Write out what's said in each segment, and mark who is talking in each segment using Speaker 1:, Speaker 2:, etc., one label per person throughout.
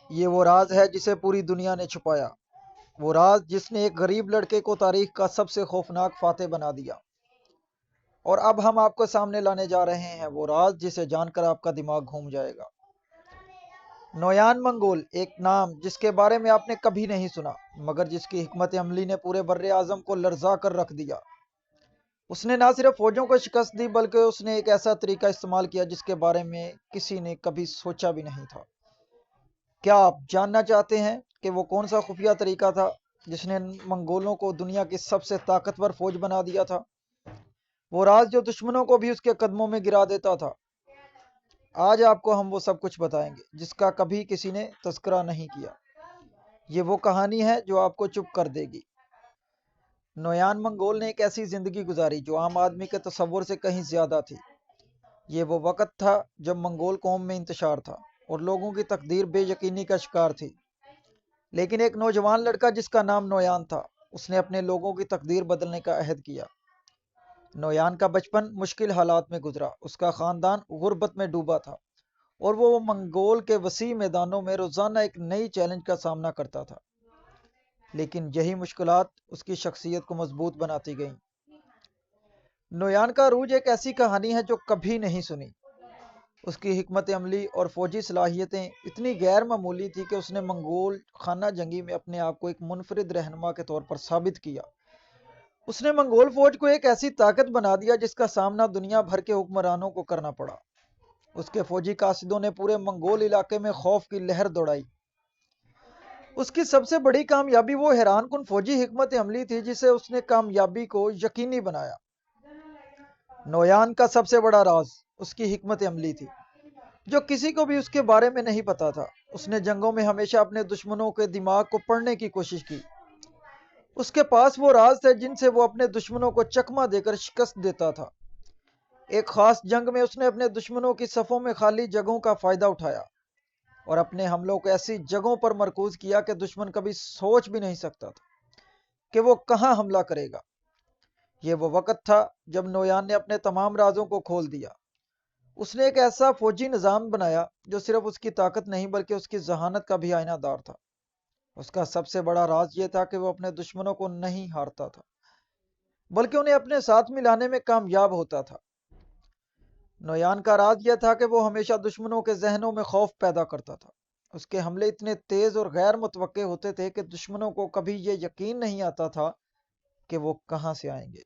Speaker 1: یہ وہ راز ہے جسے پوری دنیا نے چھپایا، وہ راز جس نے ایک غریب لڑکے کو تاریخ کا سب سے خوفناک فاتح بنا دیا۔ اور اب ہم آپ کو سامنے لانے جا رہے ہیں وہ راز جسے جان کر آپ کا دماغ گھوم جائے گا۔ نویان منگول، ایک نام جس کے بارے میں آپ نے کبھی نہیں سنا، مگر جس کی حکمت عملی نے پورے بر اعظم کو لرزا کر رکھ دیا۔ اس نے نہ صرف فوجوں کو شکست دی بلکہ اس نے ایک ایسا طریقہ استعمال کیا جس کے بارے میں کسی نے کبھی سوچا بھی نہیں تھا۔ کیا آپ جاننا چاہتے ہیں کہ وہ کون سا خفیہ طریقہ تھا جس نے منگولوں کو دنیا کی سب سے طاقتور فوج بنا دیا تھا؟ وہ راز جو دشمنوں کو بھی اس کے قدموں میں گرا دیتا تھا۔ آج آپ کو ہم وہ سب کچھ بتائیں گے جس کا کبھی کسی نے تذکرہ نہیں کیا۔ یہ وہ کہانی ہے جو آپ کو چپ کر دے گی۔ نویان منگول نے ایک ایسی زندگی گزاری جو عام آدمی کے تصور سے کہیں زیادہ تھی۔ یہ وہ وقت تھا جب منگول قوم میں انتشار تھا اور لوگوں کی تقدیر بے یقینی کا شکار تھی۔ لیکن ایک نوجوان لڑکا جس کا نام نویان تھا، اس نے اپنے لوگوں کی تقدیر بدلنے کا عہد کیا۔ نویان کا بچپن مشکل حالات میں گزرا، اس کا خاندان غربت میں ڈوبا تھا اور وہ منگول کے وسیع میدانوں میں روزانہ ایک نئی چیلنج کا سامنا کرتا تھا۔ لیکن یہی مشکلات اس کی شخصیت کو مضبوط بناتی گئیں۔ نویان کا عروج ایک ایسی کہانی ہے جو کبھی نہیں سنی۔ اس کی حکمت عملی اور فوجی صلاحیتیں اتنی غیر معمولی تھی کہ اس نے منگول خانہ جنگی میں اپنے آپ کو ایک منفرد رہنما کے طور پر ثابت کیا۔ اس نے منگول فوج کو ایک ایسی طاقت بنا دیا جس کا سامنا دنیا بھر کے حکمرانوں کو کرنا پڑا۔ اس کے فوجی قاصدوں نے پورے منگول علاقے میں خوف کی لہر دوڑائی۔ اس کی سب سے بڑی کامیابی وہ حیران کن فوجی حکمت عملی تھی جسے اس نے کامیابی کو یقینی بنایا۔ نویان کا سب سے بڑا راز اس کی حکمت عملی تھی جو کسی کو بھی اس کے بارے میں نہیں پتا تھا۔ اس نے جنگوں میں ہمیشہ اپنے دشمنوں کے دماغ کو پڑھنے کی کوشش کی۔ اس کے پاس وہ راز تھے جن سے وہ اپنے دشمنوں کو چکما دے کر شکست دیتا تھا۔ ایک خاص جنگ میں اس نے اپنے دشمنوں کی صفوں میں خالی جگہوں کا فائدہ اٹھایا اور اپنے حملوں کو ایسی جگہوں پر مرکوز کیا کہ دشمن کبھی سوچ بھی نہیں سکتا تھا کہ وہ کہاں حملہ کرے گا۔ یہ وہ وقت تھا جب نویان نے اپنے تمام رازوں کو کھول دیا۔ اس نے ایک ایسا فوجی نظام بنایا جو صرف اس کی طاقت نہیں بلکہ اس کی ذہانت کا بھی آئینہ دار تھا۔ اس کا سب سے بڑا راز یہ تھا کہ وہ اپنے دشمنوں کو نہیں ہارتا تھا بلکہ انہیں اپنے ساتھ ملانے میں کامیاب ہوتا تھا۔ نویان کا راز یہ تھا کہ وہ ہمیشہ دشمنوں کے ذہنوں میں خوف پیدا کرتا تھا۔ اس کے حملے اتنے تیز اور غیر متوقع ہوتے تھے کہ دشمنوں کو کبھی یہ یقین نہیں آتا تھا کہ وہ کہاں سے آئیں گے۔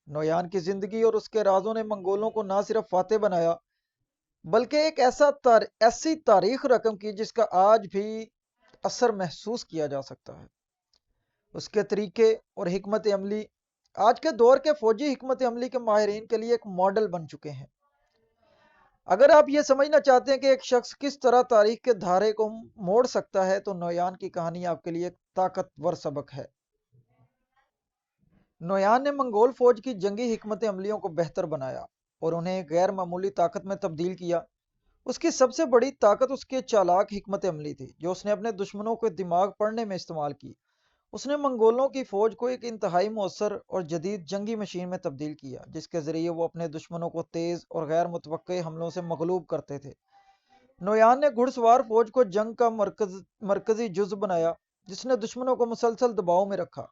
Speaker 1: نویان کی زندگی اور اس کے رازوں نے منگولوں کو نہ صرف فاتح بنایا بلکہ ایک ایسی تاریخ رقم کی جس کا آج بھی اثر محسوس کیا جا سکتا ہے۔ اس کے طریقے اور حکمت عملی آج کے دور کے فوجی حکمت عملی کے ماہرین کے لیے ایک ماڈل بن چکے ہیں۔ اگر آپ یہ سمجھنا چاہتے ہیں کہ ایک شخص کس طرح تاریخ کے دھارے کو موڑ سکتا ہے تو نویان کی کہانی آپ کے لیے ایک طاقتور سبق ہے۔ نویان نے منگول فوج کی جنگی حکمت عملیوں کو بہتر بنایا اور انہیں ایک غیر معمولی طاقت میں تبدیل کیا۔ اس کی سب سے بڑی طاقت اس کے چالاک حکمت عملی تھی جو اس نے اپنے دشمنوں کے دماغ پڑھنے میں استعمال کی۔ اس نے منگولوں کی فوج کو ایک انتہائی مؤثر اور جدید جنگی مشین میں تبدیل کیا جس کے ذریعے وہ اپنے دشمنوں کو تیز اور غیر متوقع حملوں سے مغلوب کرتے تھے۔ نویان نے گھڑ سوار فوج کو جنگ کا مرکزی جز بنایا جس نے دشمنوں کو مسلسل دباؤ میں رکھا۔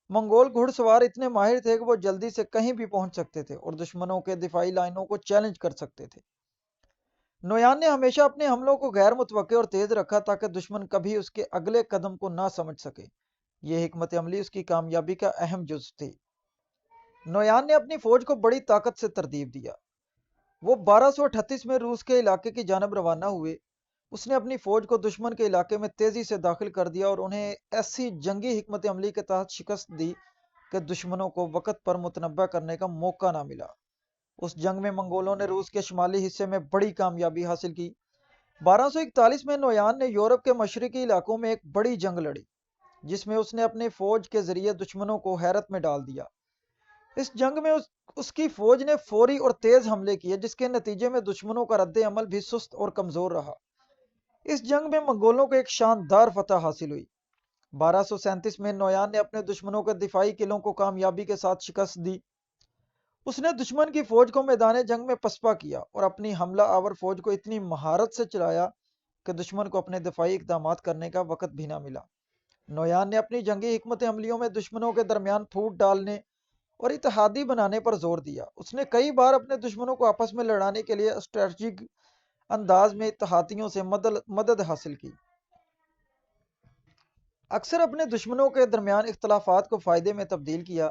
Speaker 1: منگول گھڑ سوار اتنے ماہر تھے کہ وہ جلدی سے کہیں بھی پہنچ سکتے تھے اور دشمنوں کے دفاعی لائنوں کو چیلنج کر سکتے تھے۔ نویان نے ہمیشہ اپنے حملوں کو غیر متوقع اور تیز رکھا تاکہ دشمن کبھی اس کے اگلے قدم کو نہ سمجھ سکے۔ یہ حکمت عملی اس کی کامیابی کا اہم جز تھی۔ نویان نے اپنی فوج کو بڑی طاقت سے ترتیب دیا۔ وہ 1238 میں روس کے علاقے کی جانب روانہ ہوئے۔ اس نے اپنی فوج کو دشمن کے علاقے میں تیزی سے داخل کر دیا اور انہیں ایسی جنگی حکمت عملی کے تحت شکست دی کہ دشمنوں کو وقت پر متنبہ کرنے کا موقع نہ ملا۔ اس جنگ میں منگولوں نے روس کے شمالی حصے میں بڑی کامیابی حاصل کی۔ 1241 میں نویان نے یورپ کے مشرقی علاقوں میں ایک بڑی جنگ لڑی جس میں اس نے اپنے فوج کے ذریعے دشمنوں کو حیرت میں ڈال دیا۔ اس جنگ میں اس کی فوج نے فوری اور تیز حملے کیے جس کے نتیجے میں دشمنوں کا رد عمل بھی سست اور کمزور رہا۔ اس جنگ میں منگولوں کو ایک شاندار فتح حاصل ہوئی۔ 1237 میں نویان نے اپنے دشمنوں کے دفاعی قلعوں کو کامیابی کے ساتھ شکست دی۔ اس نے دشمن کی فوج کو میدان جنگ میں پسپا کیا اور اپنی حملہ آور فوج کو اتنی مہارت سے چلایا کہ دشمن کو اپنے دفاعی اقدامات کرنے کا وقت بھی نہ ملا۔ نویان نے اپنی جنگی حکمت عملیوں میں دشمنوں کے درمیان پھوٹ ڈالنے اور اتحادی بنانے پر زور دیا۔ اس نے کئی بار اپنے دشمنوں کو آپس میں لڑانے کے لیے اسٹریٹجک انداز میں اتحادیوں سے مدد حاصل کی۔ اکثر اپنے دشمنوں کے درمیان اختلافات کو فائدے میں تبدیل کیا۔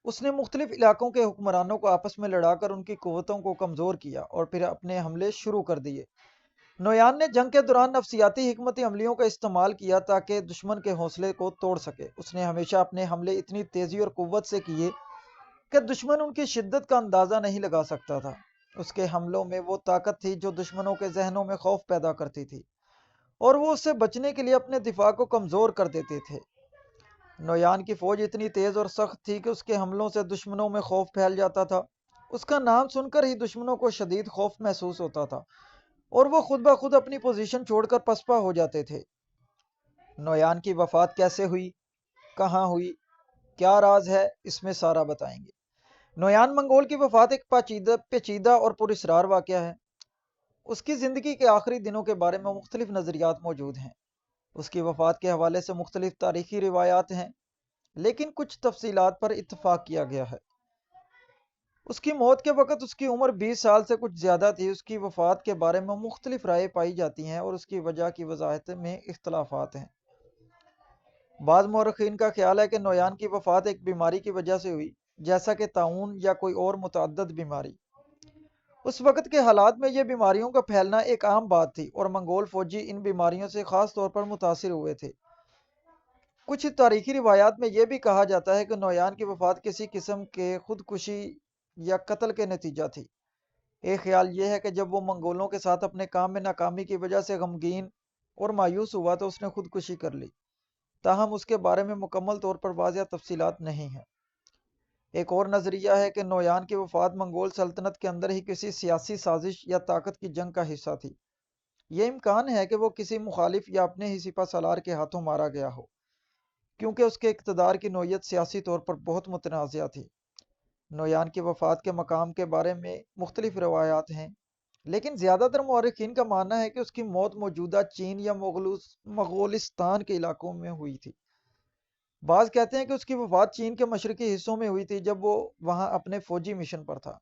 Speaker 1: اس نے مختلف علاقوں کے حکمرانوں کو آپس میں لڑا کر ان کی قوتوں کو کمزور کیا اور پھر اپنے حملے شروع کر دیے۔ نویان نے جنگ کے دوران نفسیاتی حکمت عملیوں کا استعمال کیا تاکہ دشمن کے حوصلے کو توڑ سکے۔ اس نے ہمیشہ اپنے حملے اتنی تیزی اور قوت سے کیے کہ دشمن ان کی شدت کا اندازہ نہیں لگا سکتا تھا۔ اس کے حملوں میں وہ طاقت تھی جو دشمنوں کے ذہنوں میں خوف پیدا کرتی تھی اور وہ اس سے بچنے کے لیے اپنے دفاع کو کمزور کر دیتے تھے۔ نویان کی فوج اتنی تیز اور سخت تھی کہ اس کے حملوں سے دشمنوں میں خوف پھیل جاتا تھا۔ اس کا نام سن کر ہی دشمنوں کو شدید خوف محسوس ہوتا تھا اور وہ خود بخود اپنی پوزیشن چھوڑ کر پسپا ہو جاتے تھے۔ نویان کی وفات کیسے ہوئی، کہاں ہوئی، کیا راز ہے، اس میں سارا بتائیں گے۔ نویان منگول کی وفات ایک پیچیدہ اور پراسرار واقعہ ہے۔ اس کی زندگی کے آخری دنوں کے بارے میں مختلف نظریات موجود ہیں۔ اس کی وفات کے حوالے سے مختلف تاریخی روایات ہیں، لیکن کچھ تفصیلات پر اتفاق کیا گیا ہے۔ اس کی موت کے وقت اس کی عمر 20 سال سے کچھ زیادہ تھی۔ اس کی وفات کے بارے میں مختلف رائے پائی جاتی ہیں اور اس کی وجہ کی وضاحت میں اختلافات ہیں۔ بعض مورخین کا خیال ہے کہ نویان کی وفات ایک بیماری کی وجہ سے ہوئی، جیسا کہ طاعون یا کوئی اور متعدد بیماری۔ اس وقت کے حالات میں یہ بیماریوں کا پھیلنا ایک عام بات تھی اور منگول فوجی ان بیماریوں سے خاص طور پر متاثر ہوئے تھے۔ کچھ تاریخی روایات میں یہ بھی کہا جاتا ہے کہ نویان کی وفات کسی قسم کے خودکشی یا قتل کے نتیجہ تھی۔ ایک خیال یہ ہے کہ جب وہ منگولوں کے ساتھ اپنے کام میں ناکامی کی وجہ سے غمگین اور مایوس ہوا تو اس نے خودکشی کر لی، تاہم اس کے بارے میں مکمل طور پر واضح تفصیلات نہیں ہیں۔ ایک اور نظریہ ہے کہ نویان کی وفات منگول سلطنت کے اندر ہی کسی سیاسی سازش یا طاقت کی جنگ کا حصہ تھی۔ یہ امکان ہے کہ وہ کسی مخالف یا اپنے ہی سپہ سالار کے ہاتھوں مارا گیا ہو، کیونکہ اس کے اقتدار کی نوعیت سیاسی طور پر بہت متنازع تھی۔ نویان کی وفات کے مقام کے بارے میں مختلف روایات ہیں، لیکن زیادہ تر مورخین کا ماننا ہے کہ اس کی موت موجودہ چین یا مغولستان کے علاقوں میں ہوئی تھی۔ بعض کہتے ہیں کہ اس کی وفات چین کے مشرقی حصوں میں ہوئی تھی جب وہ وہاں اپنے فوجی مشن پر تھا۔